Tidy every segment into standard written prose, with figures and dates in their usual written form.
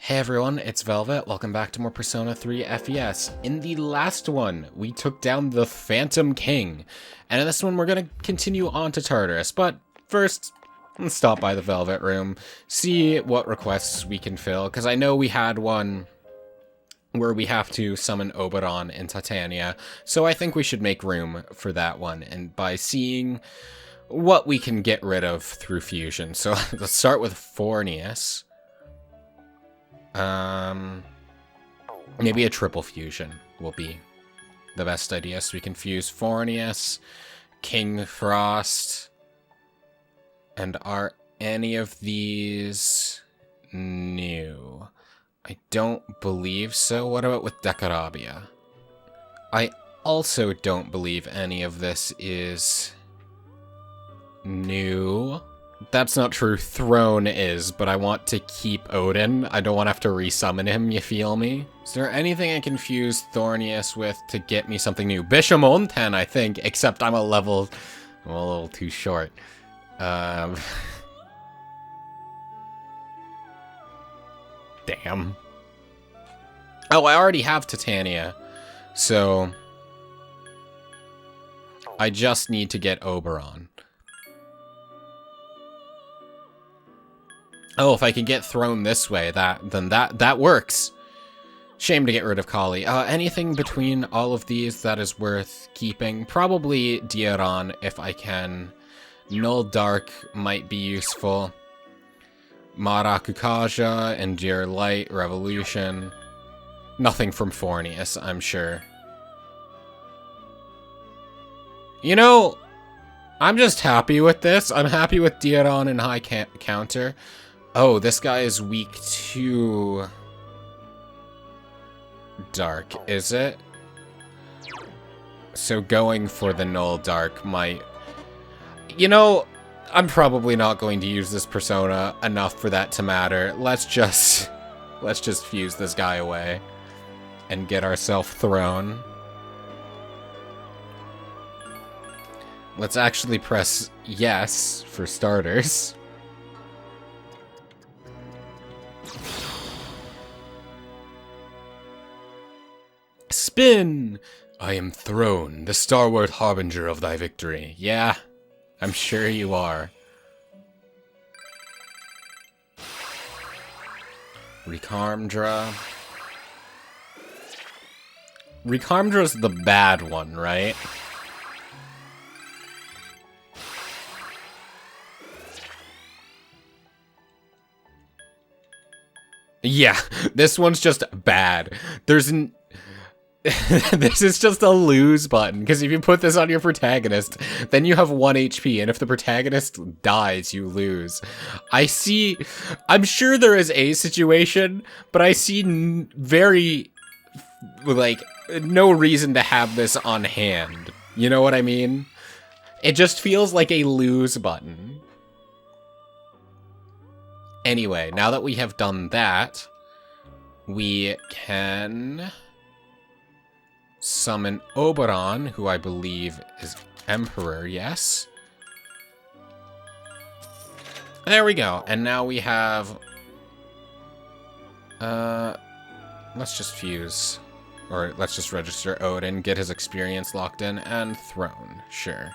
Hey everyone, it's Velvet. Welcome back to more Persona 3 FES. In the last one, we took down the Phantom King. And in this one, we're going to continue on to Tartarus. But first, let's stop by the Velvet Room, see what requests we can fill. Because I know we had one where we have to summon Oberon in Titania. So I think we should make room for that one. And by seeing what we can get rid of through fusion. So let's start with Fornius. Maybe a triple fusion will be the best idea. So we can fuse Fornius, King Frost, and are any of these new? I don't believe so. What about with Decarabia? I also don't believe any of this is new. That's not true. Throne is, but I want to keep Odin. I don't want to have to resummon him, you feel me? Is there anything I can fuse Thornius with to get me something new? Bishamonten, I think, except I'm a little too short. Damn. Oh, I already have Titania, so I just need to get Oberon. Oh, if I can get thrown this way, then that works. Shame to get rid of Kali. Anything between all of these that is worth keeping? Probably Dioran, if I can. Null Dark might be useful. Marakukaja, Endure Light, Revolution. Nothing from Fornius, I'm sure. You know, I'm just happy with this. I'm happy with Dioran and high counter. Oh, this guy is weak to Dark, is it? So going for the Null Dark might... You know, I'm probably not going to use this persona enough for that to matter. Let's just fuse this guy away and get ourselves thrown. Let's actually press yes for starters. Spin! I am Throne, the stalwart harbinger of thy victory. Yeah, I'm sure you are. Recarmdra. Recarmdra's the bad one, right? Yeah, this one's just bad. There's this is just a lose button, because if you put this on your protagonist, then you have 1 HP, and if the protagonist dies, you lose. I'm sure there is a situation, but I see no reason to have this on hand. You know what I mean? It just feels like a lose button. Anyway, now that we have done that, we can summon Oberon, who I believe is Emperor, yes? There we go. And now we have... let's just fuse. Or let's just register Odin, get his experience locked in, and Throne. Sure.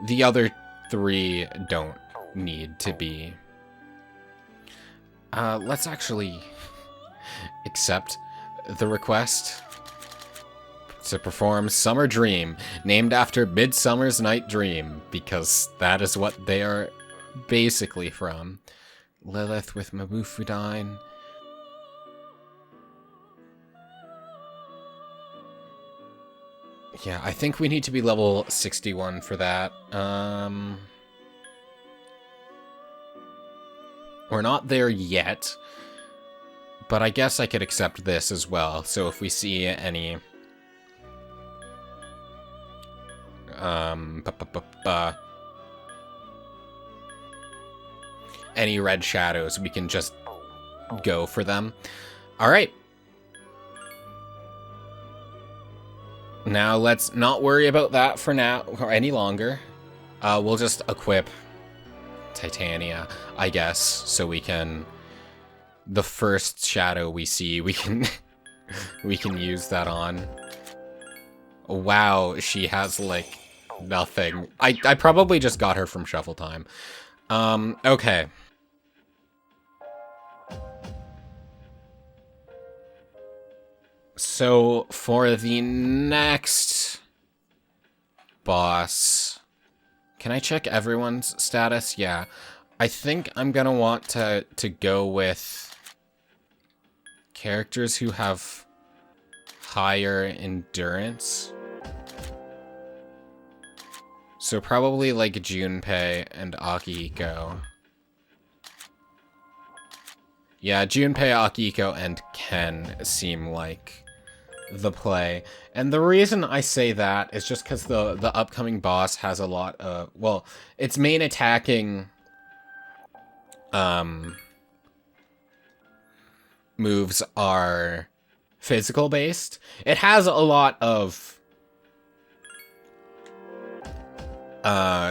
The other three don't need to be... let's actually accept the request to perform Summer Dream, named after Midsummer's Night Dream, because that is what they are basically from. Lilith with Mabufudine. Yeah, I think we need to be level 61 for that. We're not there yet, but I guess I could accept this as well. So if we see any... any red shadows, we can just go for them. Alright. Now let's not worry about that for now, or any longer. We'll just equip Titania, I guess, so we can the first shadow we see, we can we can use that on. Wow, she has like nothing. I probably just got her from Shuffle Time. Okay. So for the next boss, can I check everyone's status? Yeah. I think I'm gonna want to go with characters who have higher endurance. So probably like Junpei and Akihiko. Yeah, Junpei, Akihiko, and Ken seem like the play. And the reason I say that is just because the upcoming boss has a lot of, well, its main attacking moves are physical based. It has a lot of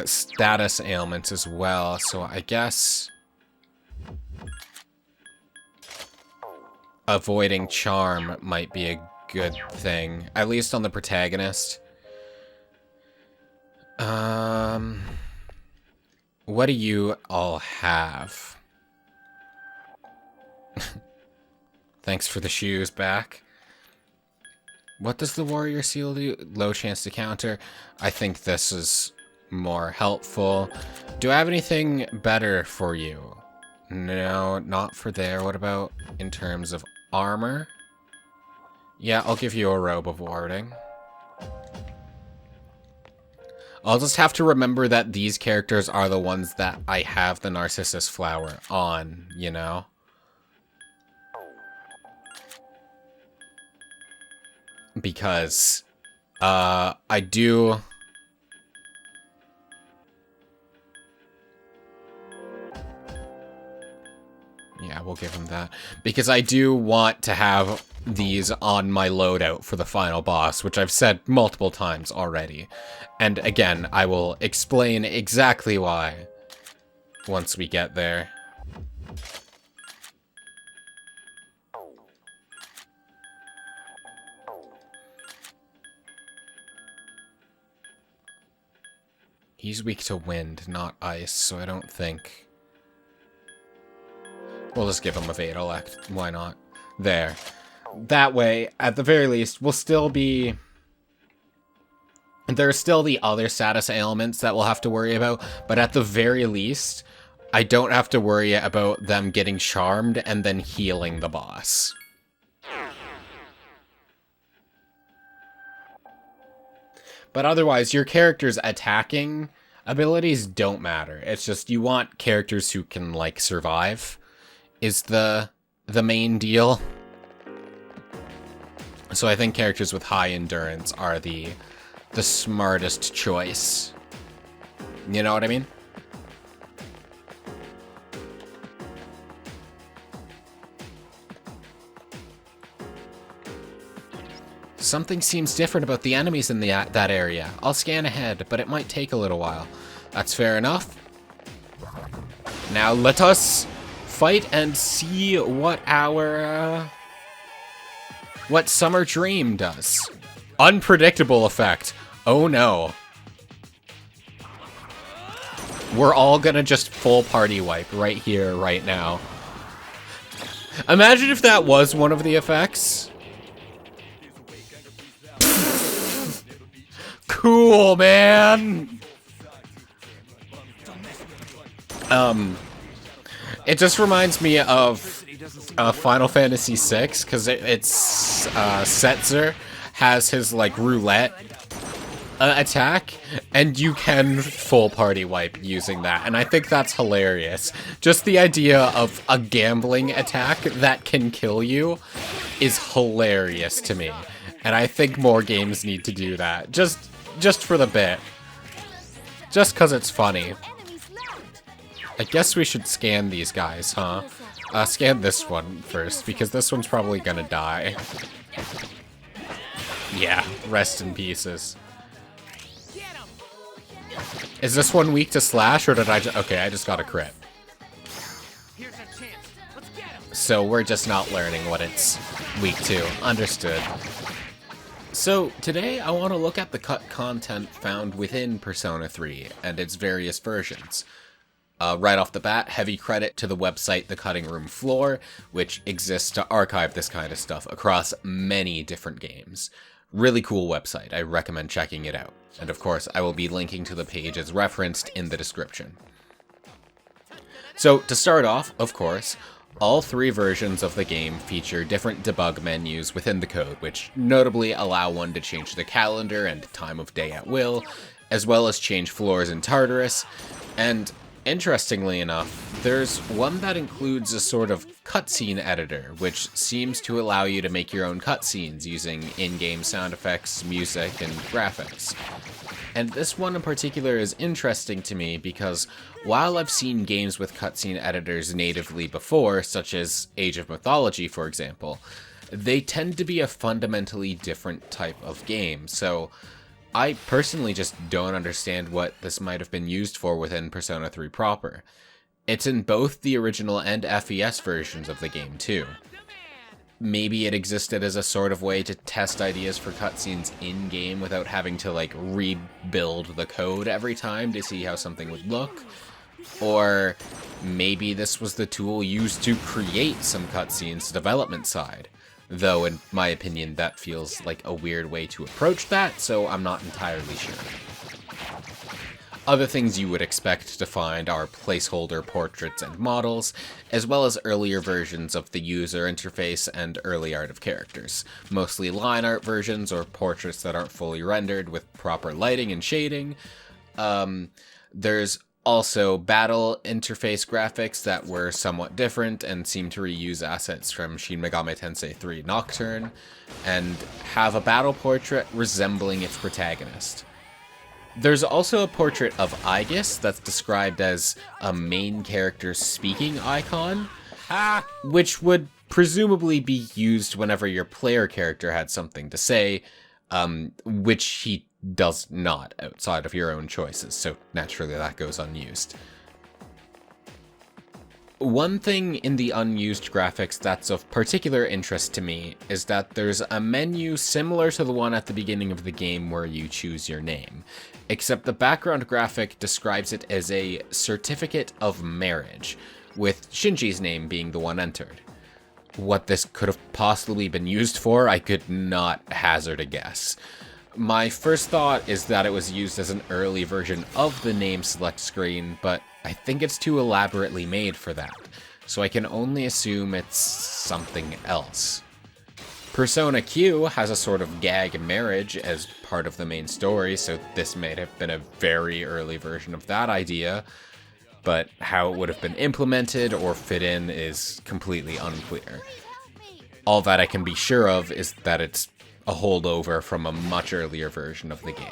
status ailments as well, so I guess avoiding charm might be a good thing, at least on the protagonist. What do you all have? Thanks for the shoes back. What does the warrior seal do? Low chance to counter. I think this is more helpful. Do I have anything better for you? No, not for there. What about in terms of armor? Yeah, I'll give you a robe of warding. I'll just have to remember that these characters are the ones that I have the Narcissus flower on, you know? Because, I do... Yeah, we'll give him that. Because I do want to have these on my loadout for the final boss, which I've said multiple times already. And again, I will explain exactly why once we get there. He's weak to wind, not ice, so I don't think... We'll just give him a Fatal Act. Why not? There. That way, at the very least, we'll still be... There are still the other status ailments that we'll have to worry about, but at the very least, I don't have to worry about them getting charmed and then healing the boss. But otherwise, your character's attacking abilities don't matter. It's just you want characters who can, like, survive. Is the main deal. So I think characters with high endurance are the smartest choice. You know what I mean? Something seems different about the enemies in that area. I'll scan ahead, but it might take a little while. That's fair enough. Now let us fight and see what our what Summer Dream does. Unpredictable effect. Oh no. We're all gonna just full party wipe right here, right now. Imagine if that was one of the effects. Cool, man. It just reminds me of Final Fantasy VI, because it's Setzer has his like roulette attack, and you can full party wipe using that, and I think that's hilarious. Just the idea of a gambling attack that can kill you is hilarious to me, and I think more games need to do that, just for the bit, just because it's funny. I guess we should scan these guys, huh? Scan this one first, because this one's probably gonna die. Yeah, rest in pieces. Is this one weak to slash, or did I okay, I just got a crit. so we're just not learning what it's weak to. Understood. So today I want to look at the cut content found within Persona 3 and its various versions. Right off the bat, heavy credit to the website The Cutting Room Floor, which exists to archive this kind of stuff across many different games. Really cool website, I recommend checking it out. And of course, I will be linking to the page as referenced in the description. So to start off, of course, all 3 versions of the game feature different debug menus within the code, which notably allow one to change the calendar and time of day at will, as well as change floors in Tartarus, and interestingly enough, there's one that includes a sort of cutscene editor, which seems to allow you to make your own cutscenes using in-game sound effects, music, and graphics. And this one in particular is interesting to me because while I've seen games with cutscene editors natively before, such as Age of Mythology for example, they tend to be a fundamentally different type of game, so I personally just don't understand what this might have been used for within Persona 3 proper. It's in both the original and FES versions of the game too. Maybe it existed as a sort of way to test ideas for cutscenes in-game without having to like rebuild the code every time to see how something would look. Or maybe this was the tool used to create some cutscenes development side. Though, in my opinion, that feels like a weird way to approach that, so I'm not entirely sure. Other things you would expect to find are placeholder portraits and models, as well as earlier versions of the user interface and early art of characters. Mostly line art versions or portraits that aren't fully rendered with proper lighting and shading. There's also battle interface graphics that were somewhat different and seem to reuse assets from Shin Megami Tensei 3 Nocturne, and have a battle portrait resembling its protagonist. There's also a portrait of Aegis that's described as a main character speaking icon, which would presumably be used whenever your player character had something to say, which he does not outside of your own choices, so naturally that goes unused. One thing in the unused graphics that's of particular interest to me is that there's a menu similar to the one at the beginning of the game where you choose your name, except the background graphic describes it as a certificate of marriage, with Shinji's name being the one entered. What this could have possibly been used for, I could not hazard a guess. My first thought is that it was used as an early version of the name select screen, but I think it's too elaborately made for that, so I can only assume it's something else. Persona Q has a sort of gag marriage as part of the main story, so this may have been a very early version of that idea, but how it would have been implemented or fit in is completely unclear. All that I can be sure of is that it's a holdover from a much earlier version of the game.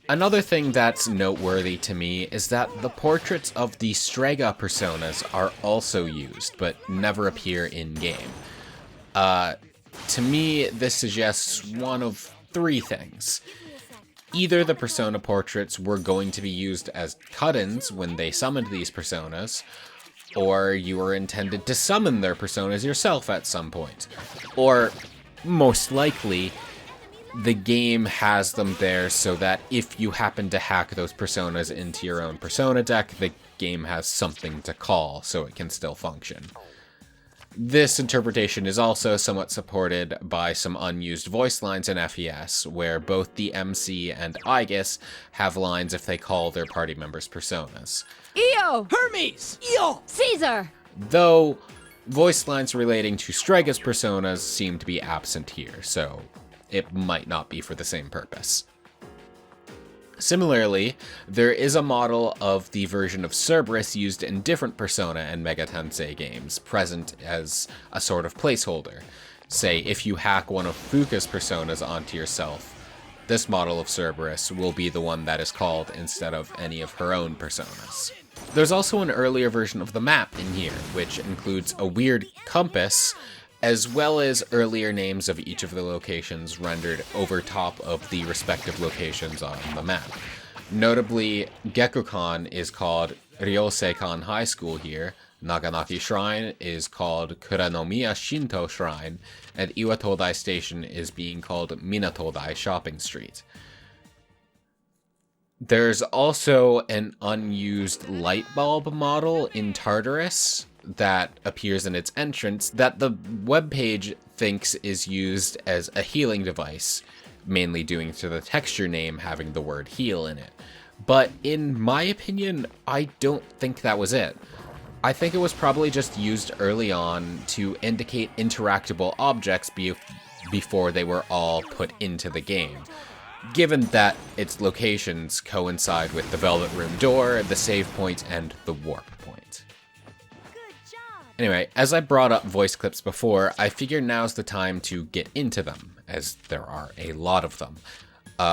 Another thing that's noteworthy to me is that the portraits of the Strega personas are also used, but never appear in-game. To me, this suggests one of 3 things. Either the persona portraits were going to be used as cut-ins when they summoned these personas, or you were intended to summon their personas yourself at some point. Or, most likely, the game has them there so that if you happen to hack those personas into your own persona deck, the game has something to call so it can still function. This interpretation is also somewhat supported by some unused voice lines in FES, where both the MC and Aegis have lines if they call their party members' personas. Io! Hermes! Io! Caesar! Though, voice lines relating to Strega's personas seem to be absent here, so it might not be for the same purpose. Similarly, there is a model of the version of Cerberus used in different Persona and Mega Tensei games, present as a sort of placeholder. Say, if you hack one of Fuka's personas onto yourself, this model of Cerberus will be the one that is called instead of any of her own personas. There's also an earlier version of the map in here, which includes a weird compass, as well as earlier names of each of the locations rendered over top of the respective locations on the map. Notably, Gekkoukan is called Ryoseikan High School here, Naganaki Shrine is called Kuranomiya Shinto Shrine, and Iwatodai Station is being called Minatodai Shopping Street. There's also an unused light bulb model in Tartarus that appears in its entrance that the webpage thinks is used as a healing device, mainly due to the texture name having the word heal in it. But in my opinion, I don't think that was it. I think it was probably just used early on to indicate interactable objects before they were all put into the game, given that its locations coincide with the Velvet Room door, the save point, and the warp point. Anyway, as I brought up voice clips before, I figure now's the time to get into them, as there are a lot of them.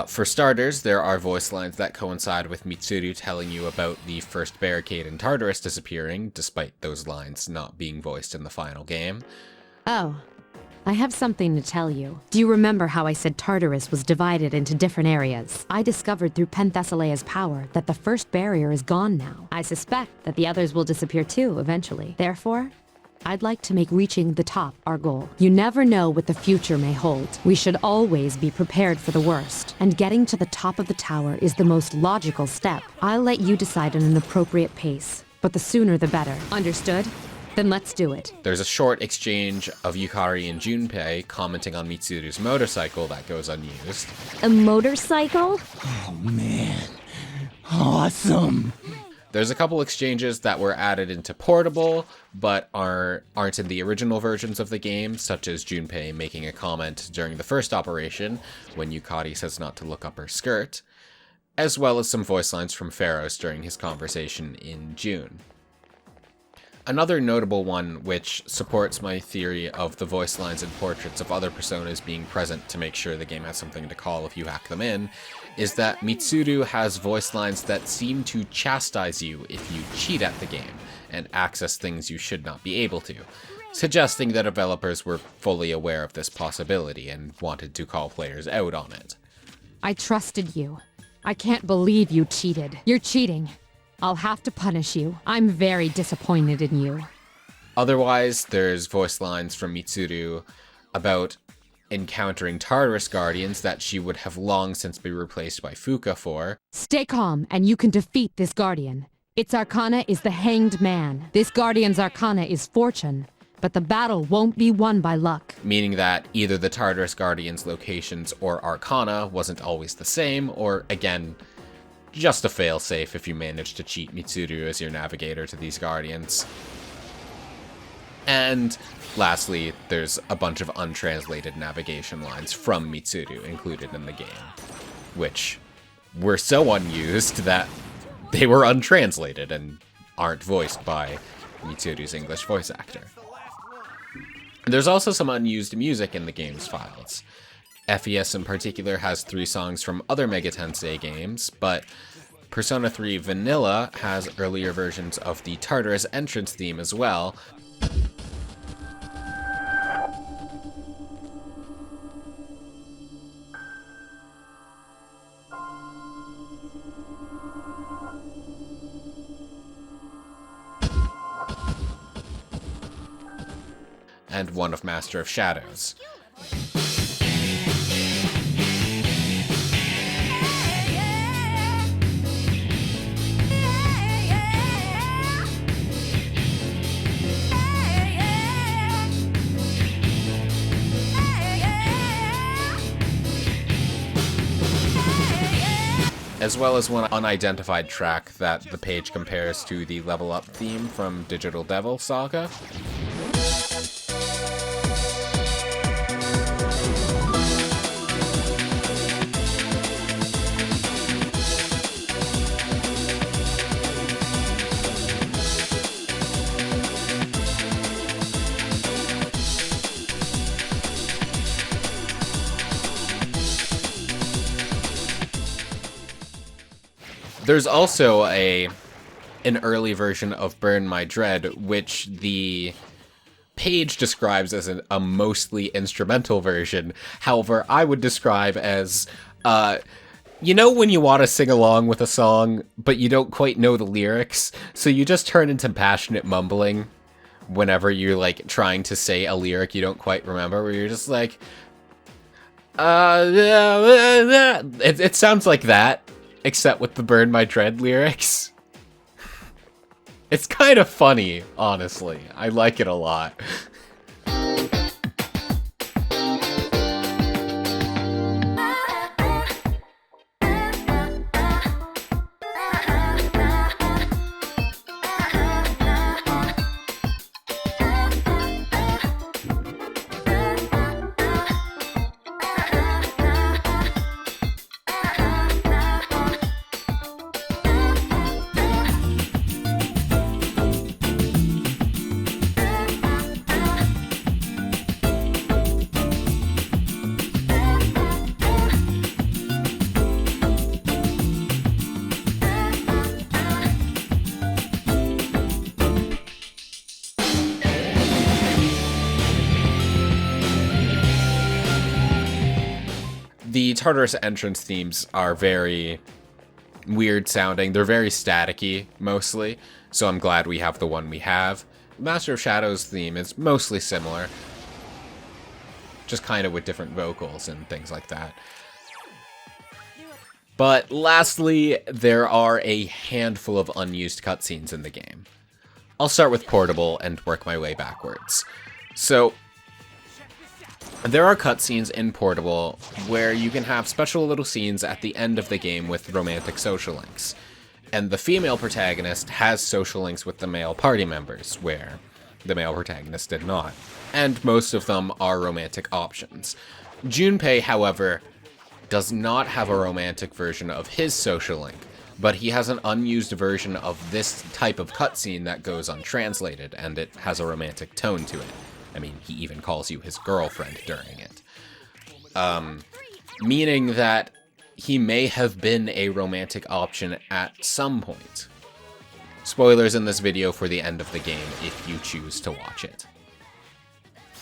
For starters, there are voice lines that coincide with Mitsuru telling you about the first barricade in Tartarus disappearing, despite those lines not being voiced in the final game. Oh, I have something to tell you. Do you remember how I said Tartarus was divided into different areas? I discovered through Penthesileia's power that the first barrier is gone now. I suspect that the others will disappear too, eventually. Therefore, I'd like to make reaching the top our goal. You never know what the future may hold. We should always be prepared for the worst, and getting to the top of the tower is the most logical step. I'll let you decide on an appropriate pace, but the sooner the better. Understood? Then let's do it. There's a short exchange of Yukari and Junpei commenting on Mitsuru's motorcycle that goes unused. A motorcycle? Oh man, awesome. There's a couple exchanges that were added into Portable, but aren't in the original versions of the game, such as Junpei making a comment during the first operation, when Yukari says not to look up her skirt, as well as some voice lines from Pharos during his conversation in June. Another notable one, which supports my theory of the voice lines and portraits of other personas being present to make sure the game has something to call if you hack them in, is that Mitsuru has voice lines that seem to chastise you if you cheat at the game and access things you should not be able to, suggesting that developers were fully aware of this possibility and wanted to call players out on it. I trusted you. I can't believe you cheated. You're cheating. I'll have to punish you. I'm very disappointed in you. Otherwise, there's voice lines from Mitsuru about encountering Tartarus Guardians that she would have long since been replaced by Fuka for. Stay calm, and you can defeat this Guardian. Its arcana is the Hanged Man. This Guardian's arcana is Fortune, but the battle won't be won by luck. Meaning that either the Tartarus Guardians' locations or arcana wasn't always the same, or, again, just a failsafe if you manage to cheat Mitsuru as your navigator to these Guardians. And lastly, there's a bunch of untranslated navigation lines from Mitsuru included in the game, which were so unused that they were untranslated and aren't voiced by Mitsuru's English voice actor. There's also some unused music in the game's files. FES in particular has 3 songs from other Mega Tensei games, but Persona 3 Vanilla has earlier versions of the Tartarus entrance theme as well. And one of Master of Shadows. As well as one unidentified track that the page compares to the Level Up theme from Digital Devil Saga. There's also an early version of Burn My Dread, which the page describes as a mostly instrumental version. However, I would describe as You know when you want to sing along with a song, but you don't quite know the lyrics, so you just turn into passionate mumbling whenever you're, like, trying to say a lyric you don't quite remember, where you're just like, it sounds like that, except with the Burn My Dread lyrics. It's kind of funny, honestly. I like it a lot. The Tartarus entrance themes are very weird sounding. They're very staticky, mostly, so I'm glad we have the one we have. Master of Shadows theme is mostly similar, just kind of with different vocals and things like that. But lastly, there are a handful of unused cutscenes in the game. I'll start with Portable and work my way backwards. So, there are cutscenes in Portable where you can have special little scenes at the end of the game with romantic social links. And the female protagonist has social links with the male party members, where the male protagonist did not. And most of them are romantic options. Junpei, however, does not have a romantic version of his social link, but he has an unused version of this type of cutscene that goes untranslated, and it has a romantic tone to it. I mean, he even calls you his girlfriend during it. Meaning that he may have been a romantic option at some point. Spoilers in this video for the end of the game if you choose to watch it.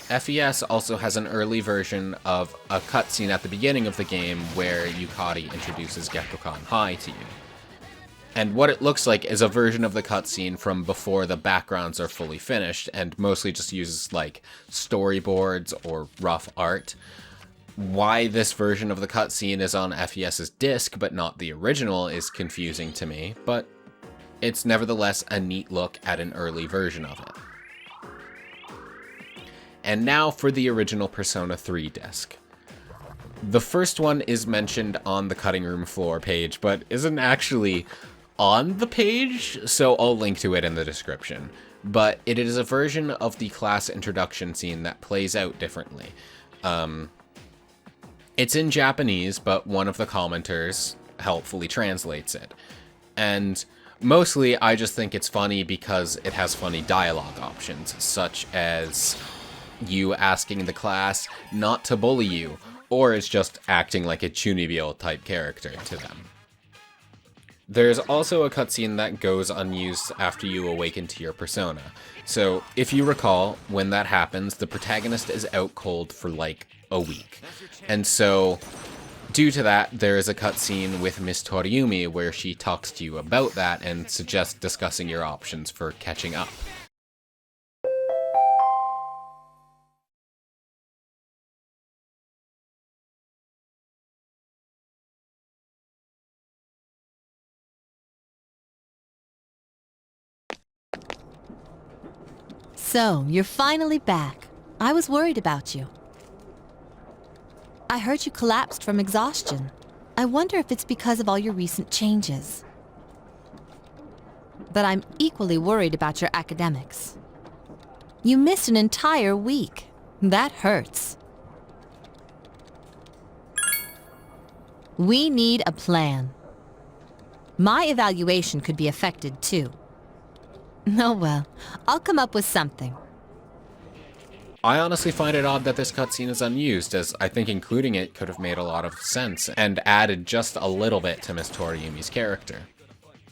FES also has an early version of a cutscene at the beginning of the game where Yukari introduces Gekkoukan High to you. And what it looks like is a version of the cutscene from before the backgrounds are fully finished, and mostly just uses, like, storyboards or rough art. Why this version of the cutscene is on FES's disc, but not the original, is confusing to me, but it's nevertheless a neat look at an early version of it. And now for the original Persona 3 disc. The first one is mentioned on the cutting room floor page, but isn't actually on the page, so I'll link to it in the description. But it is a version of the class introduction scene that plays out differently. It's in Japanese, but one of the commenters helpfully translates it. And mostly, I just think it's funny because it has funny dialogue options, such as you asking the class not to bully you, or is just acting like a Chunibyo type character to them. There's also a cutscene that goes unused after you awaken to your persona. So, if you recall, when that happens, the protagonist is out cold for like a week. And so, due to that, there is a cutscene with Miss Toriumi where she talks to you about that and suggests discussing your options for catching up. So, you're finally back. I was worried about you. I heard you collapsed from exhaustion. I wonder if it's because of all your recent changes. But I'm equally worried about your academics. You missed an entire week. That hurts. We need a plan. My evaluation could be affected too. Oh well, I'll come up with something. I honestly find it odd that this cutscene is unused, as I think including it could have made a lot of sense, and added just a little bit to Miss Toriumi's character.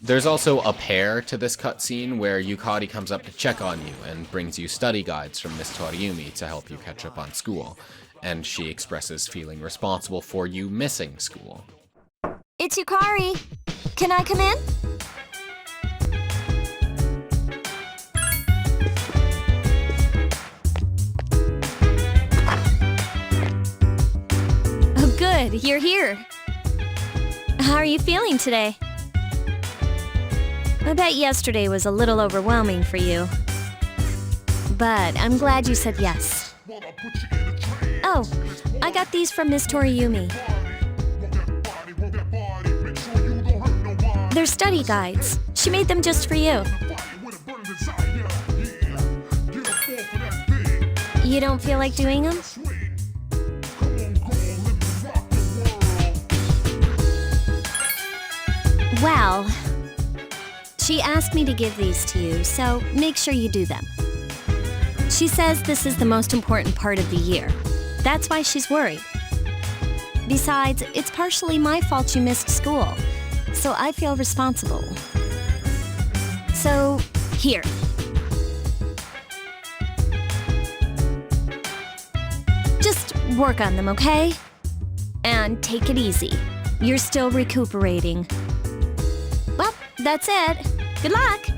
There's also a pair to this cutscene where Yukari comes up to check on you and brings you study guides from Miss Toriumi to help you catch up on school, and she expresses feeling responsible for you missing school. It's Yukari. Can I come in? Oh, good. You're here. How are you feeling today? I bet yesterday was a little overwhelming for you. But I'm glad you said yes. Oh, I got these from Miss Toriyumi. They're study guides. She made them just for you. You don't feel like doing them? Well, she asked me to give these to you, so make sure you do them. She says this is the most important part of the year. That's why she's worried. Besides, it's partially my fault you missed school, so I feel responsible. So, here. Just work on them, okay? And take it easy. You're still recuperating. Well, that's it. Good luck!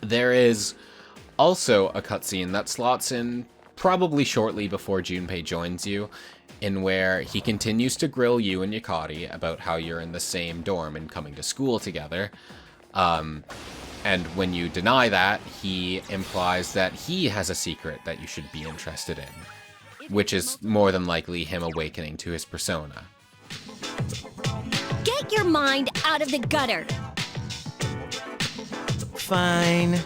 There is also a cutscene that slots in probably shortly before Junpei joins you, in where he continues to grill you and Yukari about how you're in the same dorm and coming to school together. And when you deny that, he implies that he has a secret that you should be interested in, which is more than likely him awakening to his persona. Get your mind out of the gutter! Fine.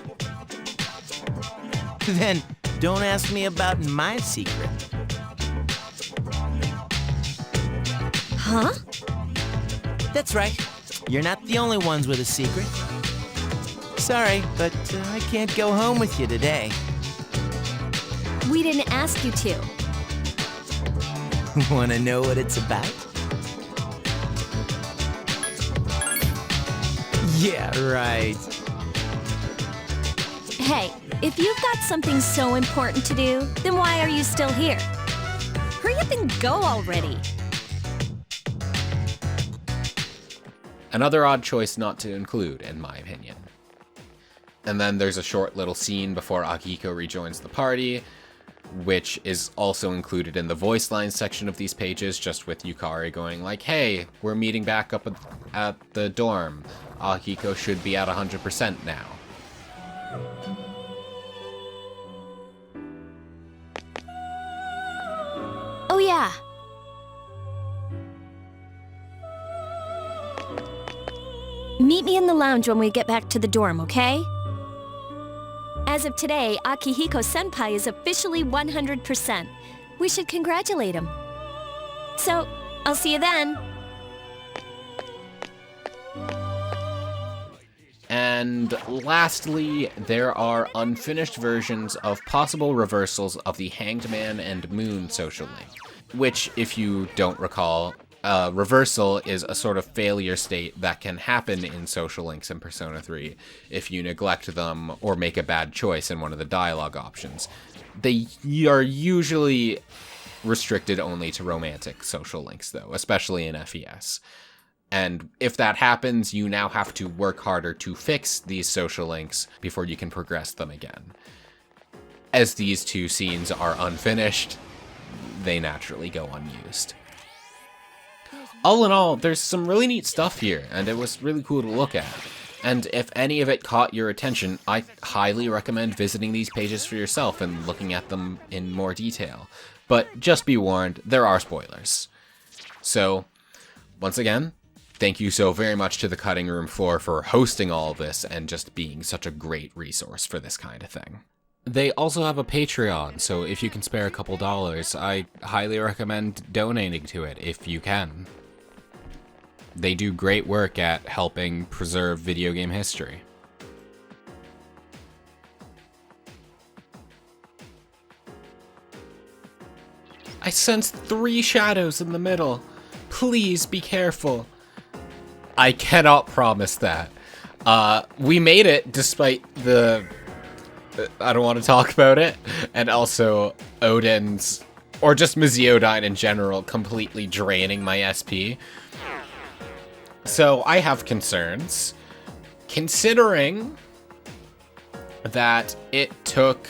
Then don't ask me about my secret. Huh? That's right. You're not the only ones with a secret. Sorry, but I can't go home with you today. We didn't ask you to. Want to know what it's about? Yeah, right. Hey, if you've got something so important to do, then why are you still here? Hurry up and go already. Another odd choice not to include, in my opinion. And then there's a short little scene before Akihiko rejoins the party, which is also included in the voice line section of these pages, just with Yukari going like, hey, we're meeting back up at the dorm. Akihiko should be at 100% now. Oh yeah. Meet me in the lounge when we get back to the dorm, okay? As of today, Akihiko-senpai is officially 100%. We should congratulate him. So, I'll see you then. And lastly, there are unfinished versions of possible reversals of the Hanged Man and Moon social link, which, if you don't recall, reversal is a sort of failure state that can happen in social links in Persona 3 if you neglect them or make a bad choice in one of the dialogue options. They are usually restricted only to romantic social links, though, especially in FES. And if that happens, you now have to work harder to fix these social links before you can progress them again. As these two scenes are unfinished, they naturally go unused. All in all, there's some really neat stuff here, and it was really cool to look at. And if any of it caught your attention, I highly recommend visiting these pages for yourself and looking at them in more detail. But just be warned, there are spoilers. So, once again, thank you so very much to the Cutting Room Floor for hosting all of this and just being such a great resource for this kind of thing. They also have a Patreon, so if you can spare a couple dollars, I highly recommend donating to it if you can. They do great work at helping preserve video game history. I sense 3 shadows in the middle. Please be careful. I cannot promise that. We made it despite the... I don't want to talk about it. And also Odin's or just Mesiodyne in general, completely draining my SP. So I have concerns. Considering that it took,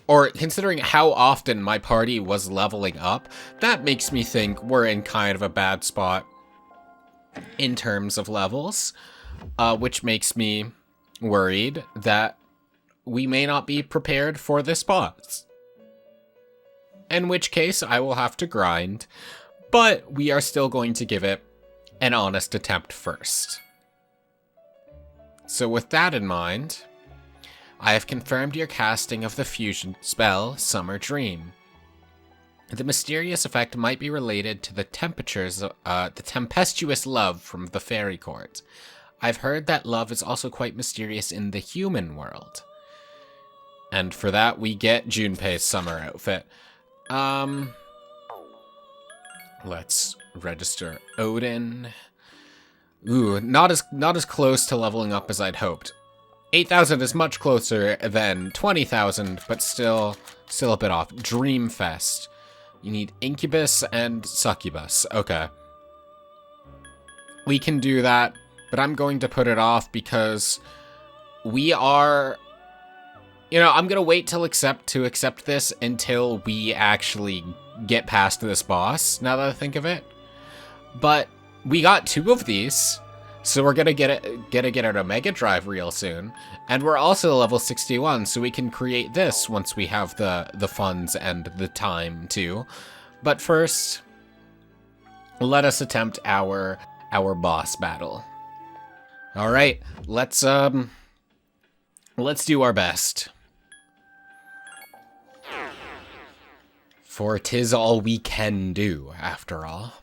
or considering how often my party was leveling up, that makes me think we're in kind of a bad spot in terms of levels, which makes me worried that we may not be prepared for this boss. In which case, I will have to grind, but we are still going to give it an honest attempt first. So with that in mind, I have confirmed your casting of the fusion spell, Summer Dream. The mysterious effect might be related to the tempestuous love from the fairy court. I've heard that love is also quite mysterious in the human world. And for that, we get Junpei's summer outfit. Let's register Odin. Ooh, not as close to leveling up as I'd hoped. 8,000 is much closer than 20,000, but still a bit off. Dreamfest. You need Incubus and Succubus. Okay. We can do that, but I'm going to put it off because we are... You know, I'm going to wait to accept this until we actually get past this boss, now that I think of it. But we got 2 of these, so we're going to get our Omega Drive real soon. And we're also level 61, so we can create this once we have the funds and the time too. But first, let us attempt our boss battle. All right, let's do our best. For 'tis all we can do, after all.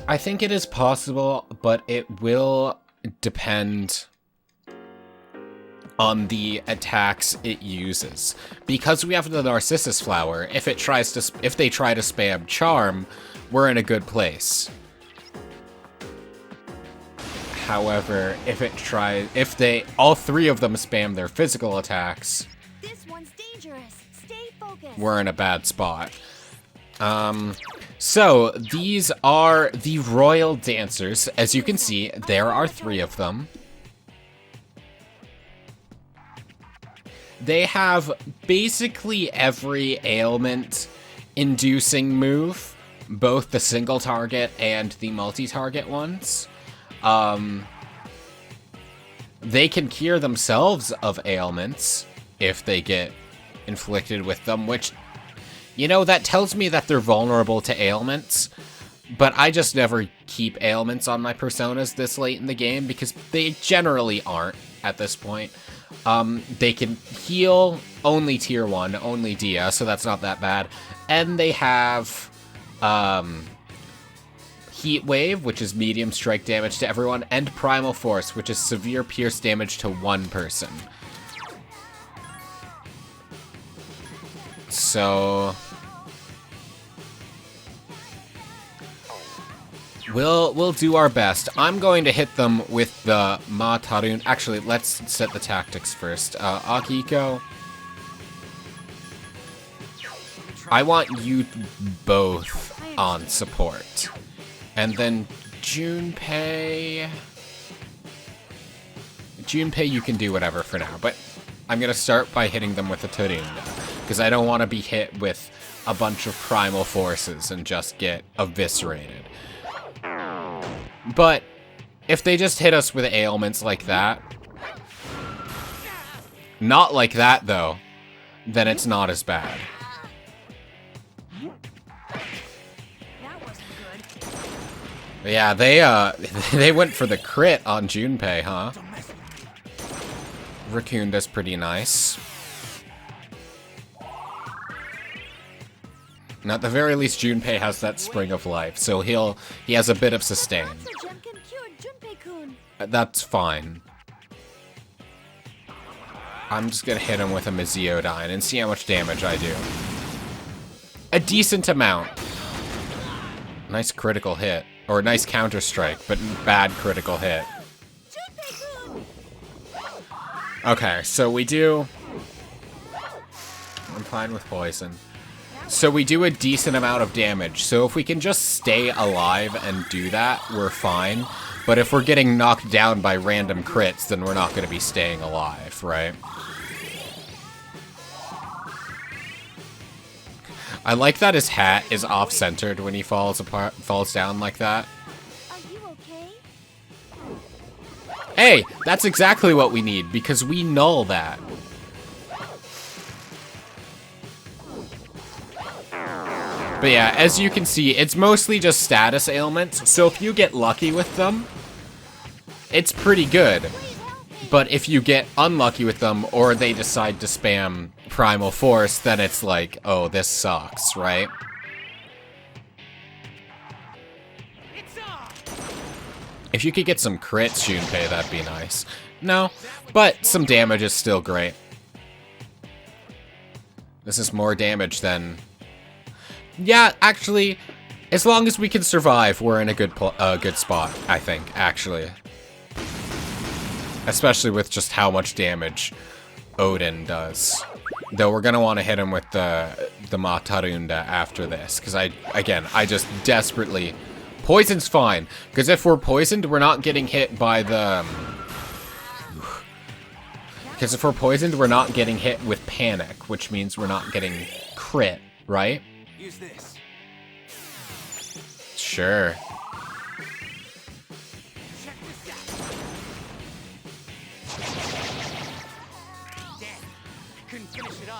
I think it is possible, but it will depend on the attacks it uses. Because we have the Narcissus Flower, if they try to spam Charm, we're in a good place. However, if all 3 of them spam their physical attacks, This one's dangerous. Stay focused. we're in a bad spot. So these are the Royal Dancers. As you can see, there are 3 of them. They have basically every ailment-inducing move, both the single target and the multi-target ones. They can cure themselves of ailments if they get inflicted with them, which, you know, that tells me that they're vulnerable to ailments, but I just never keep ailments on my personas this late in the game because they generally aren't at this point. They can heal only tier 1, only Dia, so that's not that bad. And they have, Heat Wave, which is medium strike damage to everyone, and Primal Force, which is severe pierce damage to 1 person. So we'll do our best. I'm going to hit them with the Matarun. Actually, let's set the tactics first. Akiko, I want you both on support. And then Junpei, you can do whatever for now, but I'm going to start by hitting them with a Turunda, because I don't want to be hit with a bunch of primal forces and just get eviscerated. But if they just hit us with ailments like that, not like that though, then it's not as bad. Yeah, they went for the crit on Junpei, huh? Raccoonda's pretty nice. And at the very least, Junpei has that Spring of Life, so he has a bit of sustain. That's fine. I'm just gonna hit him with a Mesiodyne and see how much damage I do. A decent amount. Nice critical hit. Or nice counter strike, but bad critical hit. Okay, so we do... I'm fine with poison. So we do a decent amount of damage. So if we can just stay alive and do that, we're fine. But if we're getting knocked down by random crits, then we're not going to be staying alive, right? I like that his hat is off-centered when he falls down like that. Are you okay? Hey, that's exactly what we need, because we null that. But yeah, as you can see, it's mostly just status ailments, so if you get lucky with them, it's pretty good. But if you get unlucky with them, or they decide to spam Primal Force, then it's like, oh, this sucks, right? If you could get some crits, Junpei, that'd be nice. No, but some damage is still great. This is more damage than... Yeah, actually, as long as we can survive, we're in a good spot, I think, actually. Especially with just how much damage Odin does. Though we're gonna want to hit him with the Matarunda after this, because I just desperately... Poison's fine, because if we're poisoned, we're not getting hit by the... Because if we're poisoned, we're not getting hit with panic, which means we're not getting crit, right? Use this. Sure.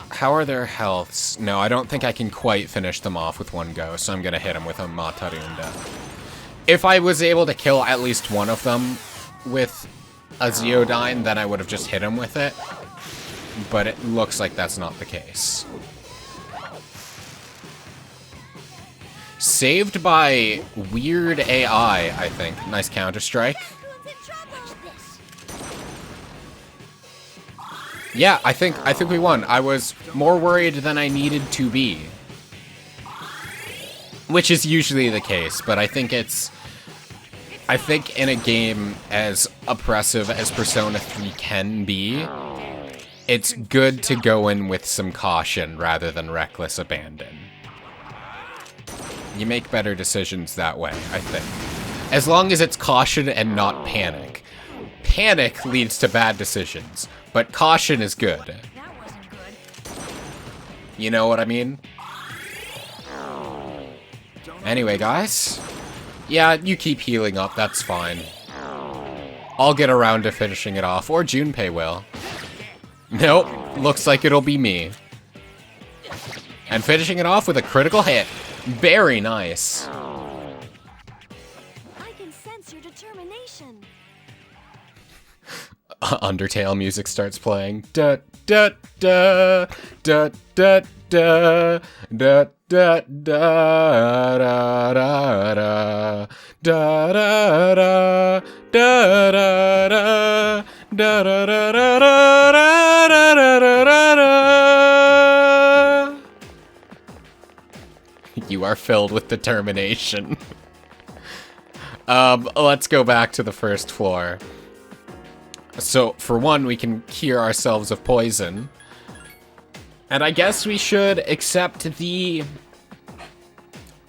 How are their healths? No, I don't think I can quite finish them off with one go, so I'm gonna hit them with a Matarunda. If I was able to kill at least one of them with a Zeodyne, then I would have just hit him with it. But it looks like that's not the case. Saved by weird AI, I think. Nice Counter-Strike. Yeah, I think we won. I was more worried than I needed to be. Which is usually the case, but I think in a game as oppressive as Persona 3 can be, it's good to go in with some caution rather than reckless abandon. You make better decisions that way, I think. As long as it's caution and not panic. Panic leads to bad decisions, but caution is good. That wasn't good. You know what I mean? Anyway, guys. Yeah, you keep healing up, that's fine. I'll get around to finishing it off, or Junpei will. Nope, looks like it'll be me. And finishing it off with a critical hit. Very nice. I can sense your determination. Undertale music starts playing. Da da da da da da da da da da da da da da da da da da. You are filled with determination. Let's go back to the first floor. So, for one, we can cure ourselves of poison. And I guess we should accept the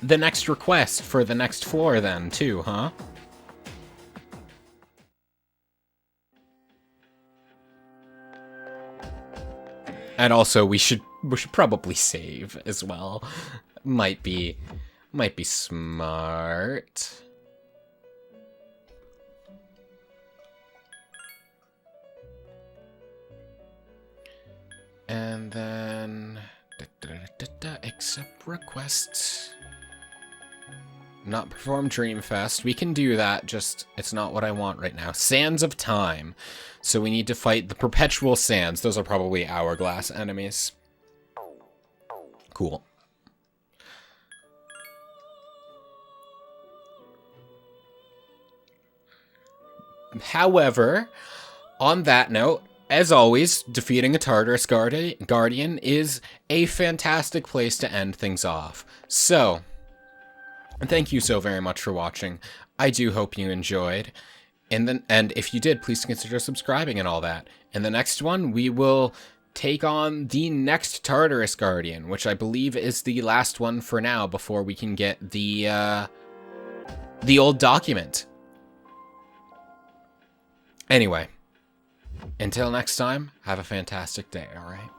next request for the next floor then, too, huh? And also, we should probably save as well. Might be smart. And then accept requests. Not perform Dreamfest. We can do that, just it's not what I want right now. Sands of Time. So we need to fight the Perpetual Sands. Those are probably Hourglass enemies. Cool. However, on that note, as always, defeating a Tartarus Guardian is a fantastic place to end things off. So, thank you so very much for watching. I do hope you enjoyed. And if you did, please consider subscribing and all that. In the next one, we will take on the next Tartarus Guardian, which I believe is the last one for now before we can get the old document. Anyway, until next time, have a fantastic day, alright?